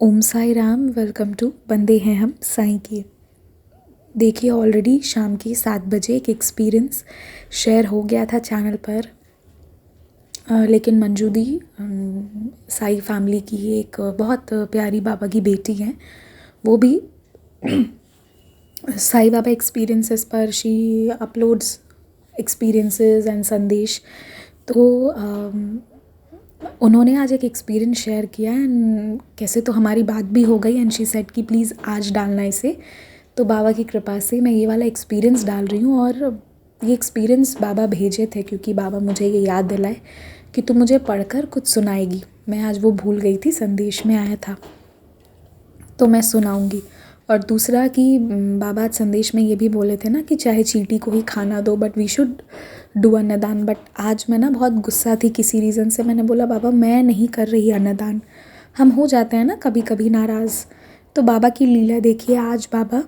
Om Sai Ram. Welcome to बंदे हैं हम साईं के। देखिए ऑलरेडी शाम के 7 बजे एक एक्सपीरियंस शेयर हो गया था चैनल पर। लेकिन मंजू दी साई फैमिली की एक बहुत प्यारी बाबा की बेटी हैं। वो भी साई बाबा एक्सपीरियंसेस पर शी अपलोड्स एक्सपीरियंसेस एंड संदेश। तो उन्होंने आज एक एक्सपीरियंस शेयर किया एंड कैसे तो हमारी बात भी हो गई एंड शी सेड कि प्लीज़ आज डालना इसे। तो बाबा की कृपा से मैं ये वाला एक्सपीरियंस डाल रही हूँ। और ये एक्सपीरियंस बाबा भेजे थे क्योंकि बाबा मुझे ये याद दिलाए कि तू मुझे पढ़कर कुछ सुनाएगी। मैं आज वो भूल गई थी, संदेश में आया था तो मैं सुनाऊंगी। और दूसरा कि बाबा आज संदेश में ये भी बोले थे ना कि चाहे चींटी को ही खाना दो बट वी शुड डू अन्नदान। बट आज मैं ना बहुत गुस्सा थी किसी रीज़न से। मैंने बोला बाबा मैं नहीं कर रही अन्नदान। हम हो जाते हैं ना कभी कभी नाराज़। तो बाबा की लीला देखिए, आज बाबा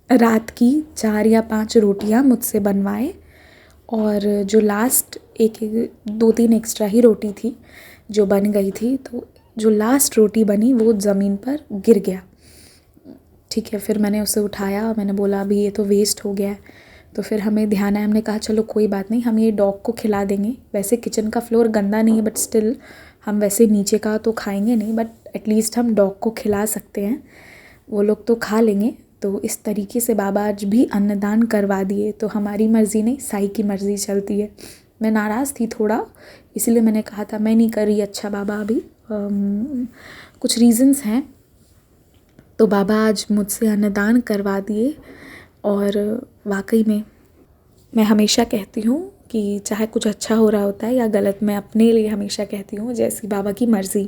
रात की 4 या 5 रोटियां मुझसे बनवाए और जो लास्ट एक 2-3 एक्स्ट्रा ही रोटी थी जो बन गई थी, तो जो लास्ट रोटी बनी वो ज़मीन पर गिर गया। ठीक है, फिर मैंने उसे उठाया, मैंने बोला अभी ये तो वेस्ट हो गया है। तो फिर हमें ध्यान आया, हमने कहा चलो कोई बात नहीं, हम ये डॉग को खिला देंगे। वैसे किचन का फ्लोर गंदा नहीं है बट स्टिल हम वैसे नीचे का तो खाएंगे नहीं, बट एटलीस्ट हम डॉग को खिला सकते हैं, वो लोग तो खा लेंगे। तो इस तरीके से बाबा आज भी अन्नदान करवा दिए। तो हमारी मर्ज़ी नहीं, साई की मर्ज़ी चलती है। मैं नाराज़ थी थोड़ा, इसलिए मैंने कहा था मैं नहीं कर रही। अच्छा बाबा अभी कुछ रीज़न्स हैं। तो बाबा आज मुझसे अन्नदान करवा दिए। और वाकई में मैं हमेशा कहती हूँ कि चाहे कुछ अच्छा हो रहा होता है या गलत, मैं अपने लिए हमेशा कहती हूँ जैसी बाबा की मर्ज़ी।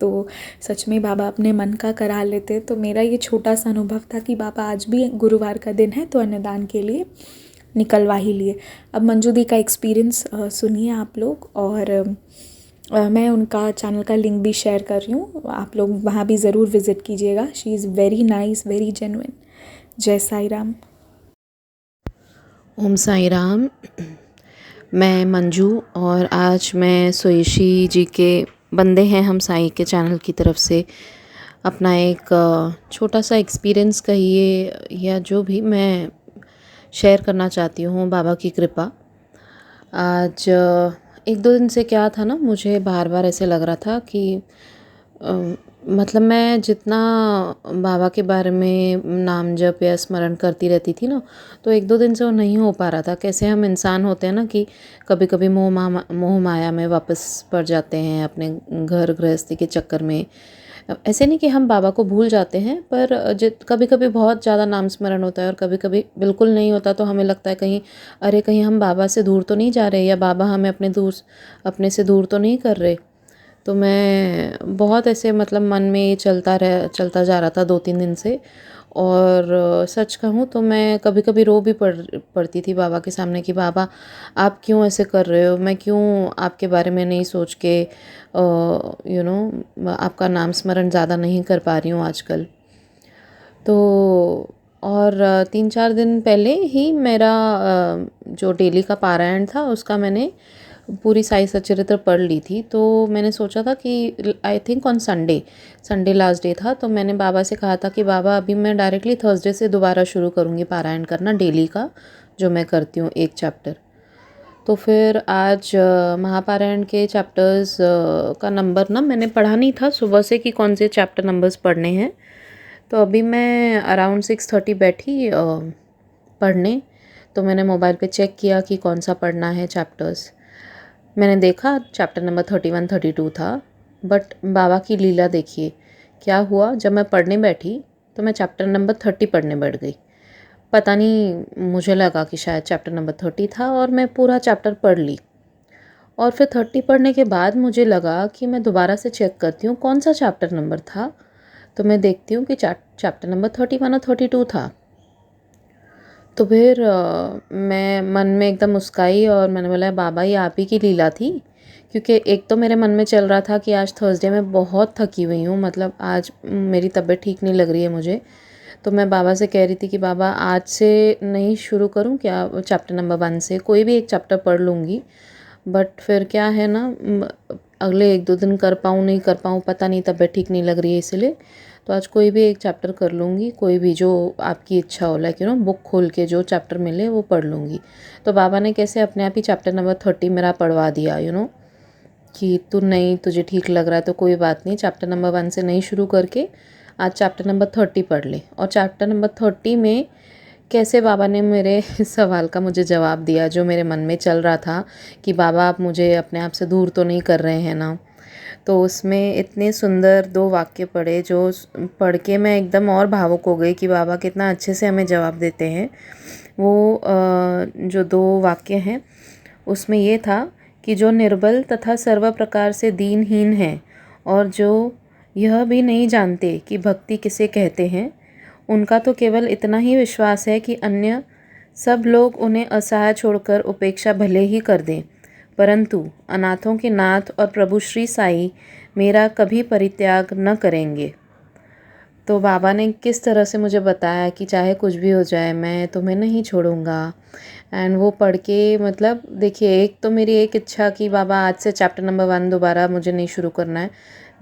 तो सच में बाबा अपने मन का करा लेते। तो मेरा ये छोटा सा अनुभव था कि बाबा आज भी गुरुवार का दिन है तो अन्नदान के लिए निकलवा ही लिए। अब मंजू दी का एक्सपीरियंस सुनिए आप लोग। और मैं उनका चैनल का लिंक भी शेयर कर रही हूँ, आप लोग वहाँ भी ज़रूर विज़िट कीजिएगा। She is very nice, very genuine. जय साई राम। ओम साई राम। मैं मंजू और आज मैं सोयशी जी के बंदे हैं हम साई के चैनल की तरफ से अपना एक छोटा सा एक्सपीरियंस कहिए या जो भी मैं शेयर करना चाहती हूँ। बाबा की कृपा। आज 1-2 दिन से क्या था ना, मुझे बार बार ऐसे लग रहा था कि मतलब मैं जितना बाबा के बारे में नाम जप या स्मरण करती रहती थी ना, तो 1-2 दिन से वो नहीं हो पा रहा था। कैसे हम इंसान होते हैं ना कि कभी कभी मोह माया में वापस पड़ जाते हैं अपने घर गृहस्थी के चक्कर में। ऐसे नहीं कि हम बाबा को भूल जाते हैं, पर कभी कभी बहुत ज़्यादा नाम स्मरण होता है और कभी कभी बिल्कुल नहीं होता। तो हमें लगता है कहीं अरे कहीं हम बाबा से दूर तो नहीं जा रहे, या बाबा हमें अपने से दूर तो नहीं कर रहे। तो मैं बहुत ऐसे मतलब मन में ये चलता जा रहा था 2-3 दिन से। और सच कहूँ तो मैं कभी कभी रो भी पड़ती थी बाबा के सामने कि बाबा आप क्यों ऐसे कर रहे हो, मैं क्यों आपके बारे में नहीं सोच के आपका नाम स्मरण ज़्यादा नहीं कर पा रही हूँ आजकल। तो और 3-4 दिन पहले ही मेरा जो डेली का पारायण था उसका मैंने पूरी साई सचरित्र पढ़ ली थी। तो मैंने सोचा था कि I think on Sunday last day था। तो मैंने बाबा से कहा था कि बाबा अभी मैं डायरेक्टली थर्सडे से दोबारा शुरू करूँगी पारायण करना डेली का, जो मैं करती हूँ 1 चैप्टर। तो फिर आज महापारायण के चैप्टर्स का नंबर ना मैंने पढ़ा नहीं था सुबह से कि कौन से चैप्टर नंबर्स पढ़ने हैं। तो अभी मैं अराउंड 6:30 बैठी पढ़ने। तो मैंने मोबाइल पे चेक किया कि कौन सा पढ़ना है चैप्टर्स। मैंने देखा चैप्टर नंबर 31-32 था। बट बाबा की लीला देखिए क्या हुआ, जब मैं पढ़ने बैठी तो मैं चैप्टर नंबर 30 पढ़ने बैठ गई। पता नहीं, मुझे लगा कि शायद चैप्टर नंबर 30 था और मैं पूरा चैप्टर पढ़ ली। और फिर 30 पढ़ने के बाद मुझे लगा कि मैं दोबारा से चेक करती हूँ कौन सा चैप्टर नंबर था। तो मैं देखती हूँ कि चैप्टर नंबर 31 और 32 था। तो फिर मैं मन में एकदम मुस्काई और मैंने बोला बाबा ये आप ही की लीला थी। क्योंकि एक तो मेरे मन में चल रहा था कि आज थर्सडे में बहुत थकी हुई हूँ, मतलब आज मेरी तबीयत ठीक नहीं लग रही है मुझे। तो मैं बाबा से कह रही थी कि बाबा आज से नहीं शुरू करूँ क्या, चैप्टर नंबर 1 से कोई भी एक चैप्टर पढ़ लूँगी। बट फिर क्या है ना, अगले 1-2 दिन कर पाऊँ नहीं कर पाऊँ पता नहीं, तबीयत ठीक नहीं लग रही है इसीलिए। तो आज कोई भी एक चैप्टर कर लूँगी, कोई भी जो आपकी इच्छा हो, लाइक बुक खोल के जो चैप्टर मिले वो पढ़ लूँगी। तो बाबा ने कैसे अपने आप ही चैप्टर नंबर 30 मेरा पढ़वा दिया, कि तू नहीं, तुझे ठीक लग रहा है तो कोई बात नहीं, चैप्टर नंबर 1 से नहीं शुरू करके आज चैप्टर नंबर 30 पढ़ ले। और चैप्टर नंबर 30 में कैसे बाबा ने मेरे सवाल का मुझे जवाब दिया, जो मेरे मन में चल रहा था कि बाबा आप मुझे अपने आप से दूर तो नहीं कर रहे हैं ना। तो उसमें इतने सुंदर 2 वाक्य पढ़े जो पढ़ के मैं एकदम और भावुक हो गई कि बाबा कितना अच्छे से हमें जवाब देते हैं। वो जो 2 वाक्य हैं उसमें ये था कि जो निर्बल तथा सर्व प्रकार से दीनहीन हैं और जो यह भी नहीं जानते कि भक्ति किसे कहते हैं, उनका तो केवल इतना ही विश्वास है कि अन्य सब लोग उन्हें असहाय छोड़कर उपेक्षा भले ही कर दें, परंतु अनाथों के नाथ और प्रभु श्री साईं मेरा कभी परित्याग न करेंगे। तो बाबा ने किस तरह से मुझे बताया कि चाहे कुछ भी हो जाए मैं तुम्हें नहीं छोड़ूंगा। एंड वो पढ़ के मतलब देखिए, एक तो मेरी एक इच्छा कि बाबा आज से चैप्टर नंबर 1 दोबारा मुझे नहीं शुरू करना है,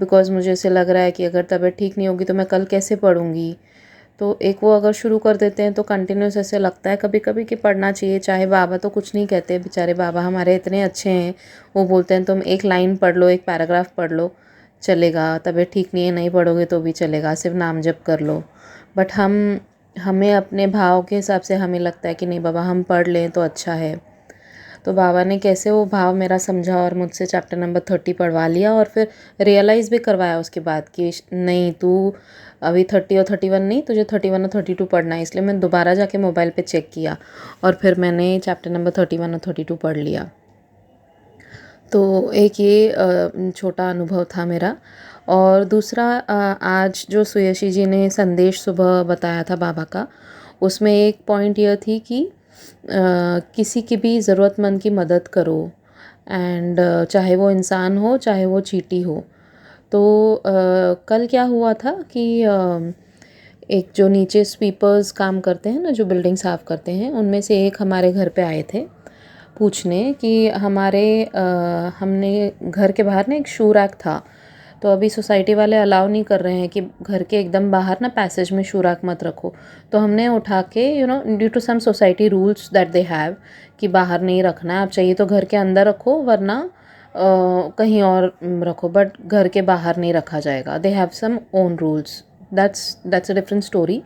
बिकॉज़ मुझे ऐसे लग रहा है कि अगर तबीयत ठीक नहीं होगी तो मैं कल कैसे पढ़ूंगी। तो एक वो अगर शुरू कर देते हैं तो कंटिन्यूस ऐसे लगता है कभी कभी कि पढ़ना चाहिए। चाहे बाबा तो कुछ नहीं कहते, बेचारे बाबा हमारे इतने अच्छे हैं, वो बोलते हैं तुम एक लाइन पढ़ लो, एक पैराग्राफ पढ़ लो, चलेगा, तबीयत ठीक नहीं है नहीं पढ़ोगे तो भी चलेगा, सिर्फ नाम जप कर लो। बट हमें अपने भाव के हिसाब से हमें लगता है कि नहीं बाबा हम पढ़ लें तो अच्छा है। तो बाबा ने कैसे वो भाव मेरा समझा और मुझसे चैप्टर नंबर 30 पढ़वा लिया, और फिर रियलाइज़ भी करवाया उसके बाद कि नहीं तू अभी 30 और 31 नहीं, तुझे 31 और 32 पढ़ना है। इसलिए मैं दोबारा जाके मोबाइल पे चेक किया और फिर मैंने चैप्टर नंबर 31 और 32 पढ़ लिया। तो एक ये छोटा अनुभव था मेरा। और दूसरा, आज जो सुयशी जी ने संदेश सुबह बताया था बाबा का, उसमें एक पॉइंट यह थी कि किसी की भी ज़रूरतमंद की मदद करो, एंड चाहे वो इंसान हो चाहे वो चींटी हो। तो कल क्या हुआ था कि एक जो नीचे स्वीपर्स काम करते हैं ना, जो बिल्डिंग साफ़ करते हैं, उनमें से एक हमारे घर पे आए थे पूछने कि हमने घर के बाहर ना एक शू रैक था, तो अभी सोसाइटी वाले अलाउ नहीं कर रहे हैं कि घर के एकदम बाहर ना पैसेज में शू रैक मत रखो। तो हमने उठा के due to some society rules that they have कि बाहर नहीं रखना है, आप चाहिए तो घर के अंदर रखो, वरना कहीं और रखो, बट घर के बाहर नहीं रखा जाएगा। They have some own rules, that's a different story.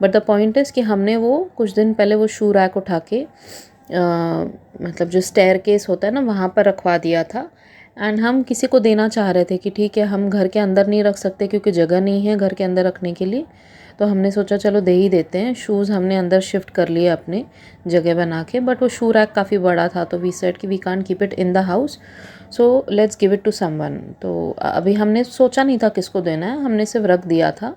But the point is कि हमने वो कुछ दिन पहले वो शू रैक उठा के मतलब जो स्टेयर केस होता है ना वहाँ पर रखवा दिया था। एंड हम किसी को देना चाह रहे थे कि ठीक है हम घर के अंदर नहीं रख सकते क्योंकि जगह नहीं है घर के अंदर रखने के लिए, तो हमने सोचा चलो दे ही देते हैं। शूज़ हमने अंदर शिफ्ट कर लिए अपने जगह बना के, बट वो शू रैक काफ़ी बड़ा था, तो वी सेड कि we can't keep it in the house, so let's give it to someone. तो अभी हमने सोचा नहीं था किसको देना है, हमने सिर्फ रख दिया था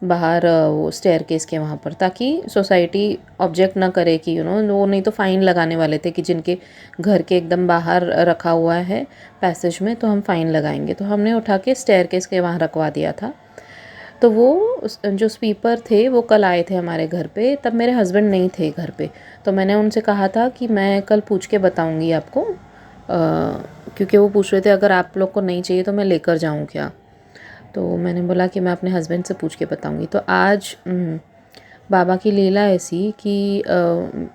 बाहर वो स्टेयर केस के वहाँ पर, ताकि सोसाइटी ऑब्जेक्ट ना करे कि वो नहीं तो फ़ाइन लगाने वाले थे कि जिनके घर के एकदम बाहर रखा हुआ है पैसेज में तो हम फ़ाइन लगाएंगे। तो हमने उठा के स्टेयर केस के वहाँ रखवा दिया था। तो वो जो स्वीपर थे वो कल आए थे हमारे घर पे, तब मेरे हस्बैंड नहीं थे घर पे। तो मैंने उनसे कहा था कि मैं कल पूछ के बताऊँगी आपको, क्योंकि वो पूछ रहे थे अगर आप लोग को नहीं चाहिए तो मैं लेकर जाऊँ क्या। तो मैंने बोला कि मैं अपने हस्बैंड से पूछ के बताऊंगी। तो आज बाबा की लीला ऐसी कि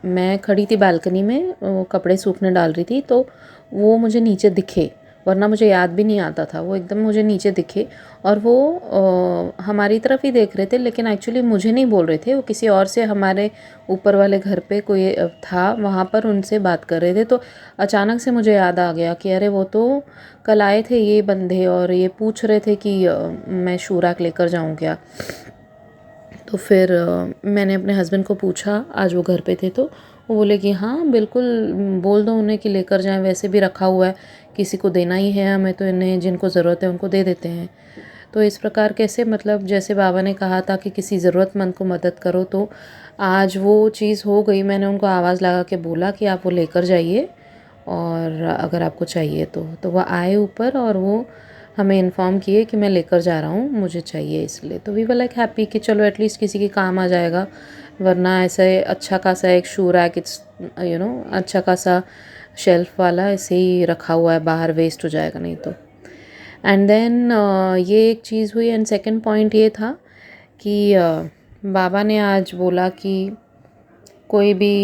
मैं खड़ी थी बालकनी में, कपड़े सूखने डाल रही थी, तो वो मुझे नीचे दिखे, वरना मुझे याद भी नहीं आता था। वो एकदम मुझे नीचे दिखे और वो हमारी तरफ ही देख रहे थे, लेकिन एक्चुअली मुझे नहीं बोल रहे थे, वो किसी और से, हमारे ऊपर वाले घर पे कोई था वहाँ पर, उनसे बात कर रहे थे। तो अचानक से मुझे याद आ गया कि अरे वो तो कल आए थे ये बंदे और ये पूछ रहे थे कि मैं शू रैक लेकर जाऊँ क्या। तो फिर मैंने अपने हस्बैंड को पूछा, आज वो घर पे थे, तो वो बोले कि हाँ बिल्कुल बोल दो उन्हें कि लेकर जाएं, वैसे भी रखा हुआ है, किसी को देना ही है हमें, तो इन्हें जिनको ज़रूरत है उनको दे देते हैं। तो इस प्रकार कैसे, मतलब जैसे बाबा ने कहा था कि किसी ज़रूरतमंद को मदद करो, तो आज वो चीज़ हो गई। मैंने उनको आवाज़ लगा के बोला कि आप वो लेकर जाइए और अगर आपको चाहिए तो वो आए ऊपर और वो हमें इन्फॉर्म किए कि मैं लेकर जा रहा हूँ, मुझे चाहिए इसलिए। तो वी वर लाइक हैप्पी कि चलो एटलीस्ट किसी के काम आ जाएगा, वरना ऐसे अच्छा खासा एक शू रैक, इट्स अच्छा खासा शेल्फ वाला ऐसे ही रखा हुआ है बाहर, वेस्ट हो जाएगा नहीं तो। एंड देन ये एक चीज़ हुई। एंड सेकंड पॉइंट ये था कि बाबा ने आज बोला कि कोई भी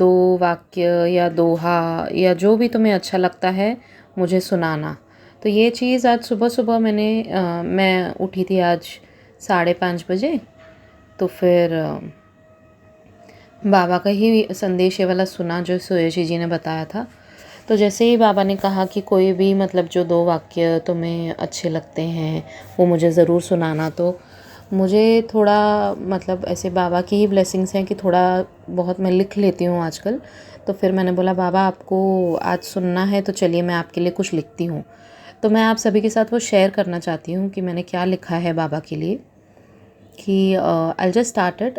2 वाक्य या दोहा या जो भी तुम्हें अच्छा लगता है मुझे सुनाना। तो ये चीज़ आज सुबह-सुबह मैं उठी थी आज 5:30 बजे। तो फिर बाबा का ही संदेश ये वाला सुना जो सुयशी जी ने बताया था। तो जैसे ही बाबा ने कहा कि कोई भी मतलब जो 2 वाक्य तुम्हें अच्छे लगते हैं वो मुझे ज़रूर सुनाना, तो मुझे थोड़ा मतलब ऐसे बाबा की ही ब्लेसिंग्स हैं कि थोड़ा बहुत मैं लिख लेती हूँ आजकल। तो फिर मैंने बोला बाबा आपको आज सुनना है तो चलिए मैं आपके लिए कुछ लिखती हूँ। तो मैं आप सभी के साथ वो शेयर करना चाहती हूँ कि मैंने क्या लिखा है बाबा के लिए। कि आई जस्ट स्टार्टेड,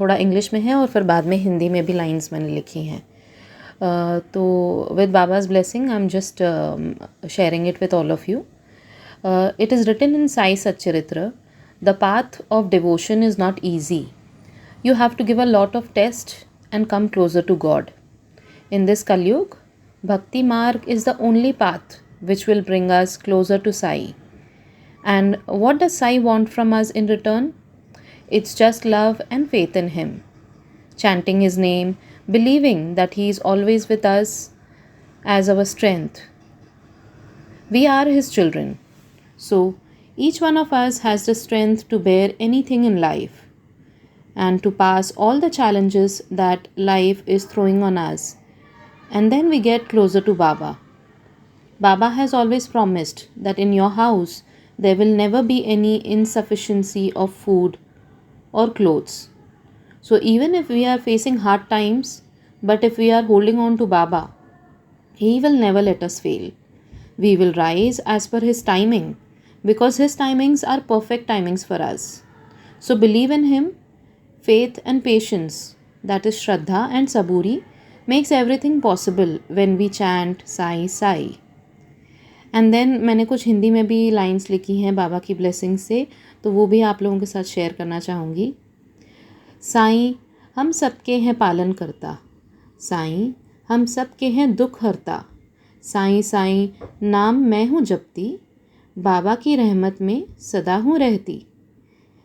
थोड़ा इंग्लिश में है और फिर बाद में हिंदी में भी लाइंस मैंने लिखी हैं। तो with बाबा's blessing I'm just sharing it with all of you. It is written in Sai Satcharitra, the path of devotion is not easy. You have to give a lot of test and come closer to God. In this Kalyug, Bhakti Marg is the only path which will bring us closer to Sai. And what does Sai want from us in return? It's just love and faith in Him, chanting His name, believing that He is always with us as our strength. We are His children, so each one of us has the strength to bear anything in life and to pass all the challenges that life is throwing on us. And then we get closer to Baba. Baba has always promised that in your house there will never be any insufficiency of food or clothes. So even if we are facing hard times, but if we are holding on to Baba, He will never let us fail. We will rise as per His timing because His timings are perfect timings for us. So believe in Him. Faith and patience, that is Shraddha and Saburi, makes everything possible when we chant Sai Sai. And then मैंने कुछ हिंदी में भी lines लिखी हैं बाबा की blessing से, तो वो भी आप लोगों के साथ शेयर करना चाहूँगी। साईं हम सबके हैं पालन करता, साईं हम सबके हैं दुख हरता, साईं साईं नाम मैं हूँ जपती, बाबा की रहमत में सदा हूँ रहती।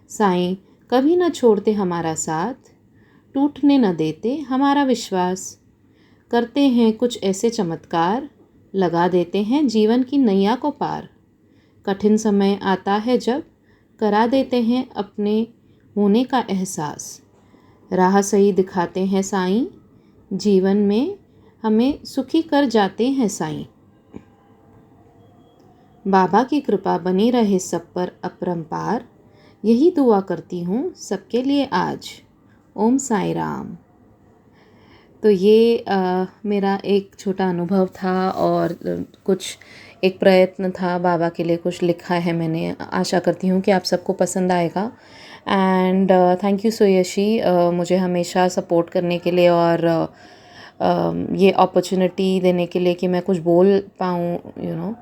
साईं कभी न छोड़ते हमारा साथ, टूटने न देते हमारा विश्वास, करते हैं कुछ ऐसे चमत्कार, लगा देते हैं जीवन की नैया को पार। कठिन समय आता है जब, करा देते हैं अपने होने का एहसास, राह सही दिखाते हैं साईं, जीवन में हमें सुखी कर जाते हैं साईं। बाबा की कृपा बनी रहे सब पर अपरंपार, यही दुआ करती हूँ सबके लिए आज। ओम साई राम। तो ये मेरा एक छोटा अनुभव था और कुछ एक प्रयत्न था, बाबा के लिए कुछ लिखा है मैंने। आशा करती हूँ कि आप सबको पसंद आएगा। एंड थैंक यू सुयशी मुझे हमेशा सपोर्ट करने के लिए और ये अपॉर्चुनिटी देने के लिए कि मैं कुछ बोल पाऊँ, you know.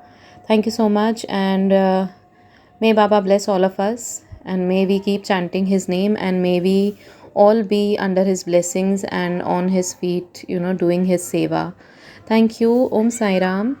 Thank you so much and may Baba bless all of us and may we keep chanting His name and may we all be under His blessings and on His feet, you know, doing His seva. Thank you. Om Sai Ram.